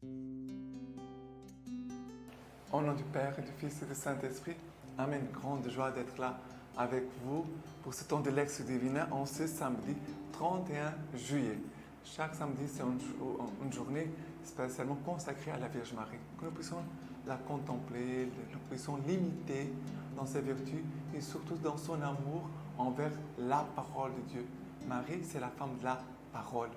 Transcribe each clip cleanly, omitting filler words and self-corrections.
Au nom du Père et du Fils et du Saint-Esprit, Amen. Grande joie d'être là avec vous pour ce temps de Lectio Divina en ce samedi 31 juillet. Chaque samedi, c'est une journée spécialement consacrée à la Vierge Marie. Que nous puissions la contempler, que nous puissions l'imiter dans ses vertus et surtout dans son amour envers la parole de Dieu. Marie, c'est la femme de la parole,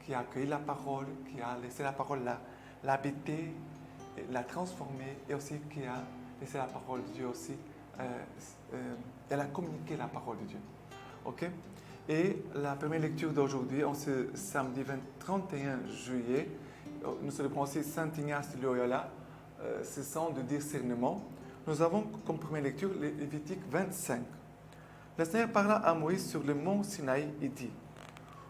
qui a accueilli la parole, qui a laissé la parole l'habiter, la transformer et aussi qui a laissé la parole de Dieu aussi. Elle a communiqué la parole de Dieu. Ok? Et la première lecture d'aujourd'hui, en ce samedi 31 juillet, nous célébrons aussi Saint Ignace de Loyola, ce sang de discernement. Nous avons comme première lecture Lévitique 25. Le Seigneur parla à Moïse sur le mont Sinaï et dit: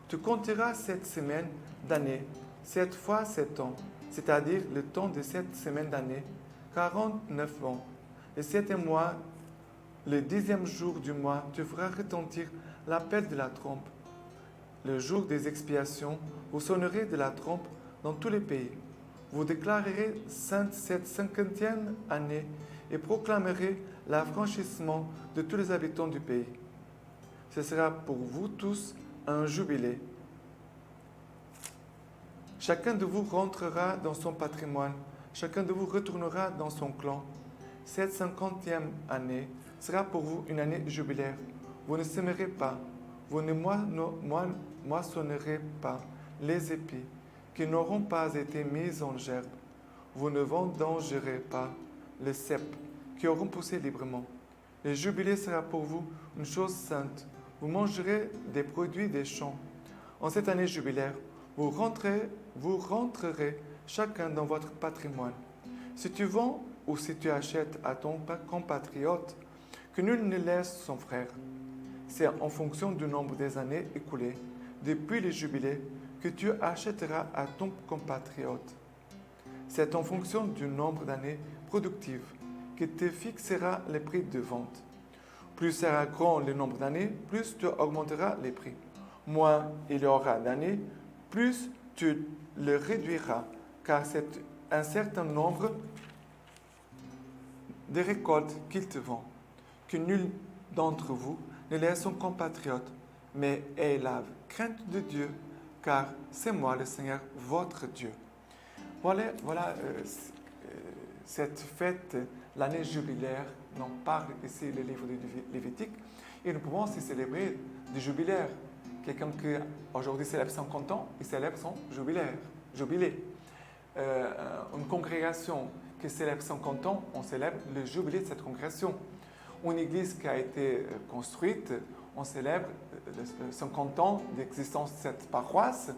Tu compteras 7 semaines d'année, 7 fois 7 ans, c'est-à-dire le temps de 7 semaines d'année, 49 ans. Le 7e mois, le 10e jour du mois, tu feras retentir l'appel de la trompe. Le jour des expiations, vous sonnerez de la trompe dans tous les pays. Vous déclarerez sainte cette 50e année et proclamerez l'affranchissement de tous les habitants du pays. Ce sera pour vous tous un jubilé. Chacun de vous rentrera dans son patrimoine, chacun de vous retournera dans son clan. Cette 50e année sera pour vous une année jubilaire. Vous ne sèmerez pas, vous ne moissonnerez pas les épis qui n'auront pas été mis en gerbe. Vous ne vendangerez pas les cèpes qui auront poussé librement. Le jubilé sera pour vous une chose sainte. Vous mangerez des produits des champs. En cette année jubilaire, vous rentrerez chacun dans votre patrimoine. Si tu vends ou si tu achètes à ton compatriote, que nul ne laisse son frère. C'est en fonction du nombre des années écoulées, depuis le jubilé, que tu achèteras à ton compatriote. C'est en fonction du nombre d'années productives que tu fixeras les prix de vente. Plus sera grand le nombre d'années, plus tu augmenteras les prix. Moins il y aura d'années, plus tu le réduiras, car c'est un certain nombre de récoltes qu'il te vend. Que nul d'entre vous ne laisse son compatriote, mais aie la crainte de Dieu, car c'est moi le Seigneur, votre Dieu. Voilà cette fête, l'année jubilaire, dont parle ici le livre de Lévitique, et nous pouvons aussi célébrer des jubilaires. Quelqu'un qui aujourd'hui célèbre 50 ans, il célèbre son jubilé. Une congrégation qui célèbre 50 ans, on célèbre le jubilé de cette congrégation. Une église qui a été construite, on célèbre 50 ans d'existence de cette paroisse,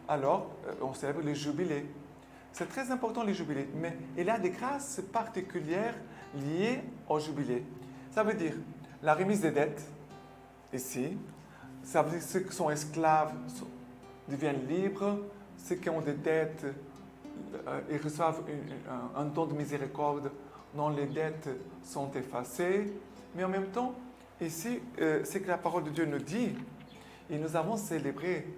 alors on célèbre le jubilé. C'est très important les jubilés, mais il y a des grâces particulières liées au jubilé. Ça veut dire la remise des dettes, ici. Ça veut dire que ceux qui sont esclaves deviennent libres, ceux qui ont des dettes, ils reçoivent un don de miséricorde dont les dettes sont effacées. Mais en même temps, ici, c'est que la parole de Dieu nous dit, et nous avons célébré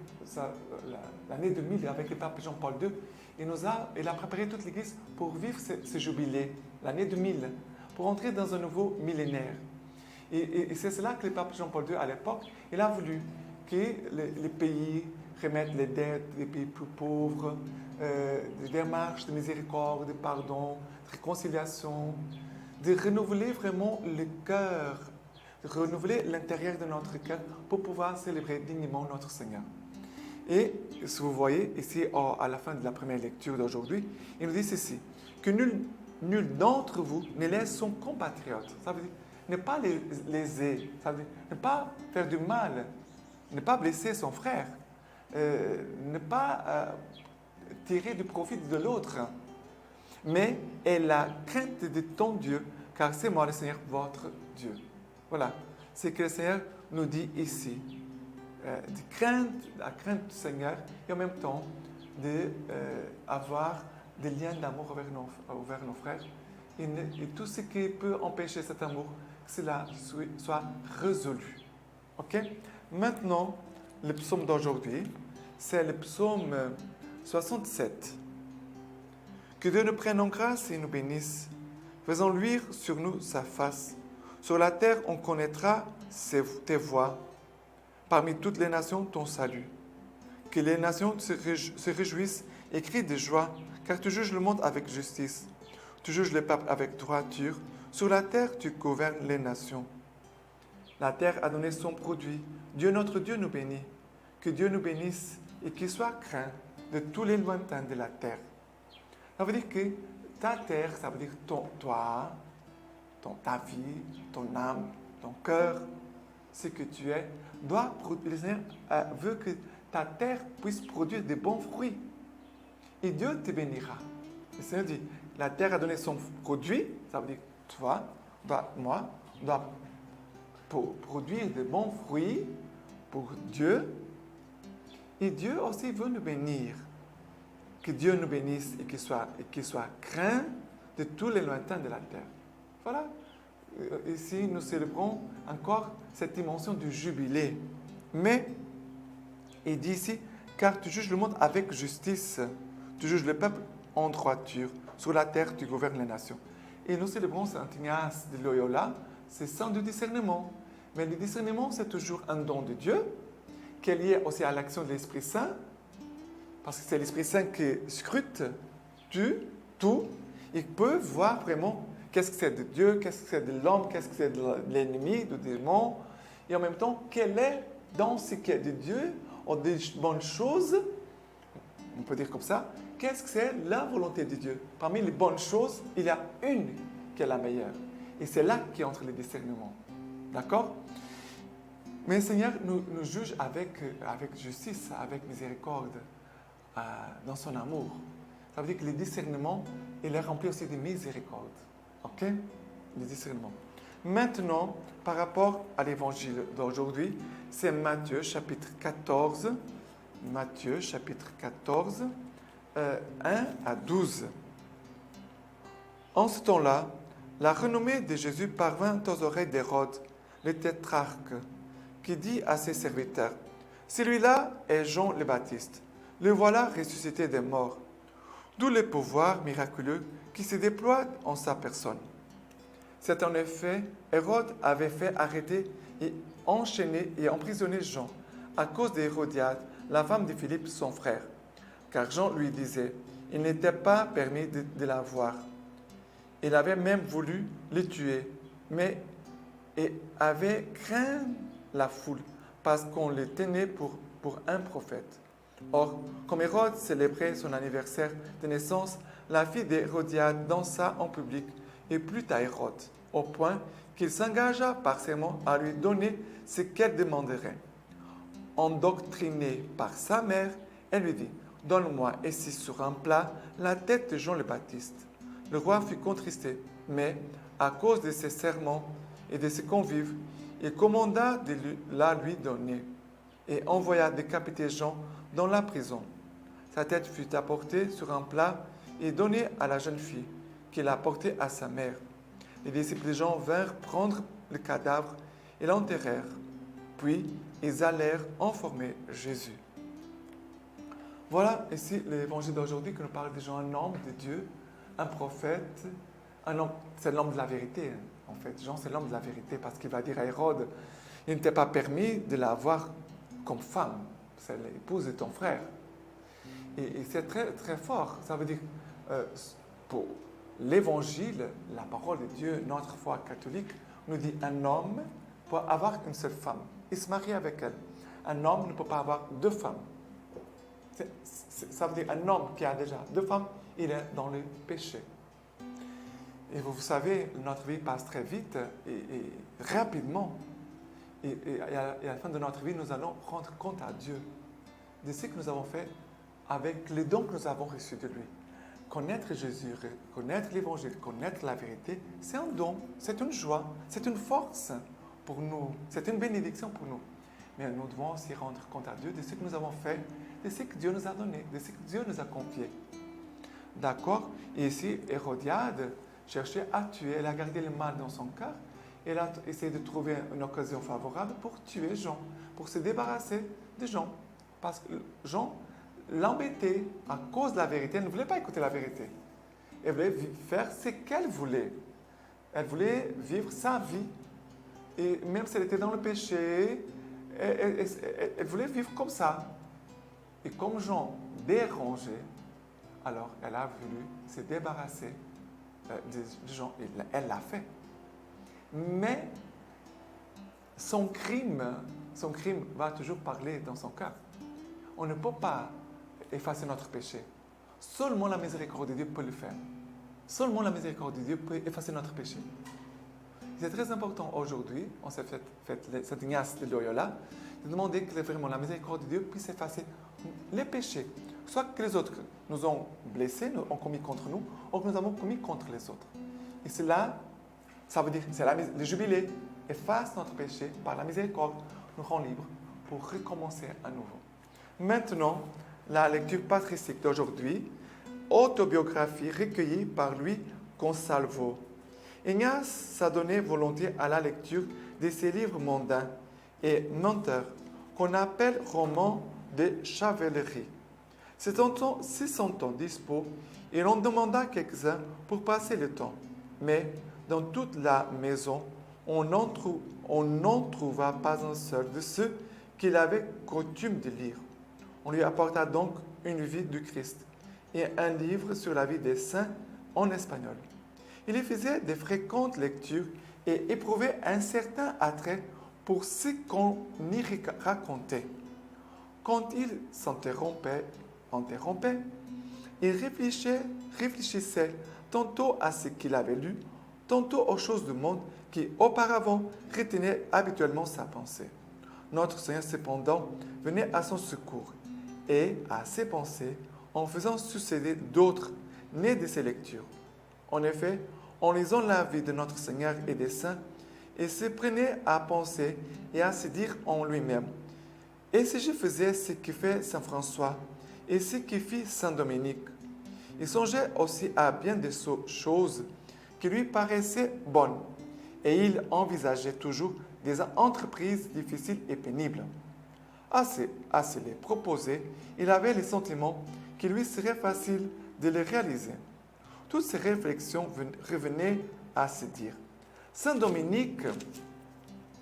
l'année 2000 avec le pape Jean-Paul II, il a préparé toute l'Église pour vivre ce jubilé, l'année 2000, pour entrer dans un nouveau millénaire. Et c'est cela que le pape Jean-Paul II, à l'époque, il a voulu que les pays remettent les dettes, les pays plus pauvres, des démarches de miséricorde, de pardon, de réconciliation, de renouveler vraiment le cœur, de renouveler l'intérieur de notre cœur pour pouvoir célébrer dignement notre Seigneur. Et si vous voyez ici, à la fin de la première lecture d'aujourd'hui, il nous dit ceci, que nul d'entre vous ne laisse son compatriote. Ça veut dire ne pas léser, ça veut dire ne pas faire du mal, ne pas blesser son frère, ne pas tirer du profit de l'autre, mais aie la crainte de ton Dieu, car c'est moi le Seigneur, votre Dieu. Voilà, c'est que le Seigneur nous dit ici. La crainte du Seigneur et en même temps d'avoir des liens d'amour envers nos frères et tout ce qui peut empêcher cet amour, que cela soit résolu. Ok? Maintenant, le psaume d'aujourd'hui, c'est le psaume 67. Que Dieu nous prenne en grâce et nous bénisse, faisant luire sur nous sa face. Sur la terre, on connaîtra tes voies. Parmi toutes les nations, ton salut. Que les nations se réjouissent et crient de joie, car tu juges le monde avec justice. Tu juges les peuples avec droiture. Sur la terre, tu gouvernes les nations. La terre a donné son produit. Dieu, notre Dieu, nous bénit. Que Dieu nous bénisse et qu'il soit craint de tous les lointains de la terre. Ça veut dire que ta terre, ça veut dire toi, ta vie, ton âme, ton cœur, ce que tu es, le Seigneur veut que ta terre puisse produire de bons fruits. Et Dieu te bénira. Le Seigneur dit, la terre a donné son produit, ça veut dire toi, moi, on doit produire de bons fruits pour Dieu. Et Dieu aussi veut nous bénir. Que Dieu nous bénisse et qu'il soit craint de tous les lointains de la terre. Voilà. Ici, nous célébrons encore cette dimension du jubilé. Mais, il dit ici, car tu juges le monde avec justice. Tu juges le peuple en droiture. Sur la terre, tu gouvernes les nations. Et nous célébrons Saint Ignace de Loyola, c'est sans du discernement. Mais le discernement, c'est toujours un don de Dieu, qui est lié aussi à l'action de l'Esprit Saint, parce que c'est l'Esprit Saint qui scrute tout. Il peut voir vraiment qu'est-ce que c'est de Dieu, qu'est-ce que c'est de l'homme, qu'est-ce que c'est de l'ennemi, du démon. Et en même temps, quel est dans ce qui est de Dieu, ou des bonnes choses, on peut dire comme ça, qu'est-ce que c'est la volonté de Dieu. Parmi les bonnes choses, il y a une qui est la meilleure. Et c'est là qui entre les discernements. D'accord? Mais le Seigneur nous juge avec justice, avec miséricorde, dans son amour. Ça veut dire que le discernement, il est rempli aussi de miséricorde. OK? Le discernement. Maintenant, par rapport à l'évangile d'aujourd'hui, c'est Matthieu chapitre 14. Matthieu chapitre 14, 1 à 12. En ce temps-là, la renommée de Jésus parvint aux oreilles d'Hérode, le tétrarque, qui dit à ses serviteurs, « Celui-là est Jean le Baptiste. Le voilà ressuscité des morts. » D'où le pouvoir miraculeux qui se déploie en sa personne. C'est en effet, Hérode avait fait arrêter et enchaîner et emprisonner Jean à cause d'Hérodiade, la femme de Philippe, son frère. Car Jean lui disait, il n'était pas permis de la voir. Il avait même voulu le tuer, mais et avait craint la foule parce qu'on le tenait pour un prophète. Or, comme Hérode célébrait son anniversaire de naissance, la fille d'Hérodiade dansa en public et plut à Hérode, au point qu'il s'engagea par serment à lui donner ce qu'elle demanderait. Endoctrinée par sa mère, elle lui dit, « Donne-moi ici sur un plat la tête de Jean le Baptiste. » Le roi fut contristé, mais à cause de ses serments et de ses convives, il commanda de la lui donner et envoya décapiter Jean dans la prison. Sa tête fut apportée sur un plat et donnée à la jeune fille, qui la portait à sa mère. Les disciples de Jean vinrent prendre le cadavre et l'enterrèrent. Puis, ils allèrent informer Jésus. Voilà ici l'évangile d'aujourd'hui qui nous parle de Jean, un homme de Dieu, un prophète, un homme, c'est l'homme de la vérité. En fait, Jean, c'est l'homme de la vérité parce qu'il va dire à Hérode, il n'était pas permis de la voir comme femme. C'est l'épouse de ton frère. Et c'est très, très fort. Ça veut dire, pour l'évangile, la parole de Dieu, notre foi catholique, nous dit un homme peut avoir une seule femme. Il se marie avec elle. Un homme ne peut pas avoir deux femmes. Ça veut dire un homme qui a déjà deux femmes, il est dans le péché. Et vous savez, notre vie passe très vite et rapidement. Et à la fin de notre vie, nous allons rendre compte à Dieu de ce que nous avons fait avec les dons que nous avons reçus de lui. Connaître Jésus, connaître l'Évangile, connaître la vérité, c'est un don, c'est une joie, c'est une force pour nous, c'est une bénédiction pour nous. Mais nous devons aussi rendre compte à Dieu de ce que nous avons fait, de ce que Dieu nous a donné, de ce que Dieu nous a confié. D'accord? Et ici, Hérodiade cherchait à tuer, elle a gardé le mal dans son cœur, elle a essayé de trouver une occasion favorable pour tuer Jean, pour se débarrasser de Jean. Parce que Jean l'embêtait à cause de la vérité, elle ne voulait pas écouter la vérité. elle voulait faire ce qu'elle voulait. Elle voulait vivre sa vie. Et même si elle était dans le péché, elle voulait vivre comme ça. Et comme Jean dérangeait, alors elle a voulu se débarrasser de Jean. Et elle l'a fait. Mais son crime va toujours parler dans son cœur. On ne peut pas effacer notre péché. Seulement la miséricorde de Dieu peut le faire. Seulement la miséricorde de Dieu peut effacer notre péché. C'est très important aujourd'hui, on s'est fait Saint Ignace de Loyola, de demander que vraiment la miséricorde de Dieu puisse effacer les péchés. Soit que les autres nous ont blessés, nous ont commis contre nous, ou que nous avons commis contre les autres. Et cela, ça veut dire, c'est le jubilé efface notre péché par la miséricorde, nous rend libres pour recommencer à nouveau. Maintenant, la lecture patristique d'aujourd'hui, autobiographie recueillie par Louis Consalvo. Ignace s'est donné volontiers à la lecture de ces livres mondains et menteurs qu'on appelle romans de chevalerie. Si son temps dispo, il en demanda quelques-uns pour passer le temps. Mais dans toute la maison, on n'en trouva pas un seul de ceux qu'il avait coutume de lire. On lui apporta donc une vie du Christ et un livre sur la vie des saints en espagnol. Il y faisait de fréquentes lectures et éprouvait un certain attrait pour ce qu'on y racontait. Quand il s'interrompait, il réfléchissait tantôt à ce qu'il avait lu, tantôt aux choses du monde qui auparavant retenaient habituellement sa pensée. Notre Seigneur cependant venait à son secours et à ses pensées en faisant succéder d'autres nés de ses lectures. En effet, en lisant la vie de notre Seigneur et des saints, il se prenait à penser et à se dire en lui-même: et si je faisais ce que fait Saint François et ce que fit Saint Dominique? Il songeait aussi à bien des choses qui lui paraissaient bonnes, et il envisageait toujours des entreprises difficiles et pénibles. À se les proposer, il avait le sentiment qu'il lui serait facile de les réaliser. Toutes ces réflexions revenaient à se dire: Saint Dominique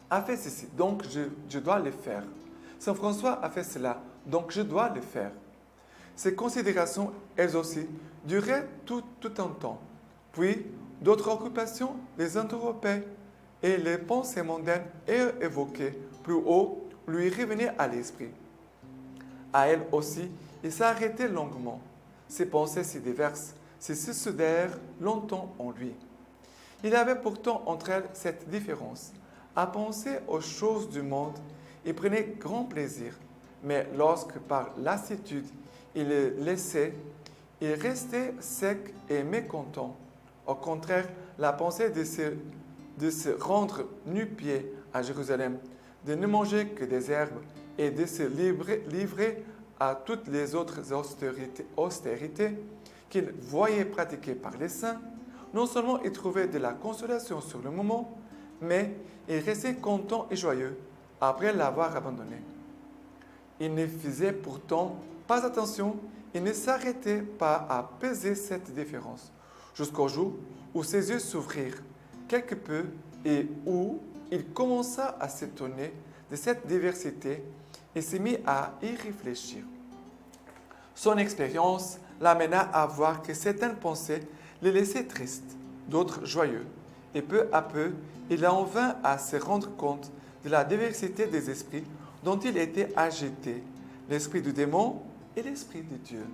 a fait ceci, donc je dois le faire. Saint François a fait cela, donc je dois le faire. Ces considérations, elles aussi, duraient tout un temps. Puis, d'autres occupations les interrompaient et les pensées mondaines évoquées plus haut lui revenaient à l'esprit. À elles aussi, il s'arrêtait longuement. Ses pensées si diverses se succédèrent longtemps en lui. Il avait pourtant entre elles cette différence. À penser aux choses du monde, il prenait grand plaisir, mais lorsque par lassitude il le laissait, il restait sec et mécontent. Au contraire, la pensée de se rendre nu-pieds à Jérusalem, de ne manger que des herbes et de se livrer à toutes les autres austérités qu'il voyait pratiquées par les saints, non seulement il trouvait de la consolation sur le moment, mais il restait content et joyeux après l'avoir abandonné. Il ne faisait pourtant pas attention, il ne s'arrêtait pas à peser cette différence, jusqu'au jour où ses yeux s'ouvrirent quelque peu et où il commença à s'étonner de cette diversité et s'est mis à y réfléchir. Son expérience l'amena à voir que certaines pensées les laissaient tristes, d'autres joyeux, et peu à peu, il en vint à se rendre compte de la diversité des esprits dont il était agité, l'esprit du démon et l'esprit de Dieu.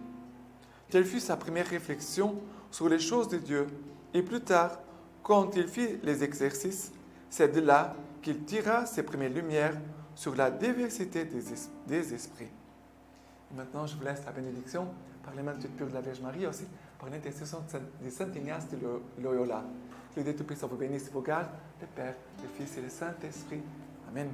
Telle fut sa première réflexion sur les choses de Dieu, et plus tard, quand il fit les exercices, c'est de là qu'il tira ses premières lumières sur la diversité des esprits. Et maintenant, je vous laisse la bénédiction par les mains toutes pures de la Vierge Marie, aussi par l'intercession de Saint Ignace de Loyola. Que le Dieu Tout-Puissant vous bénisse et vous garde, le Père, le Fils et le Saint-Esprit. Amen.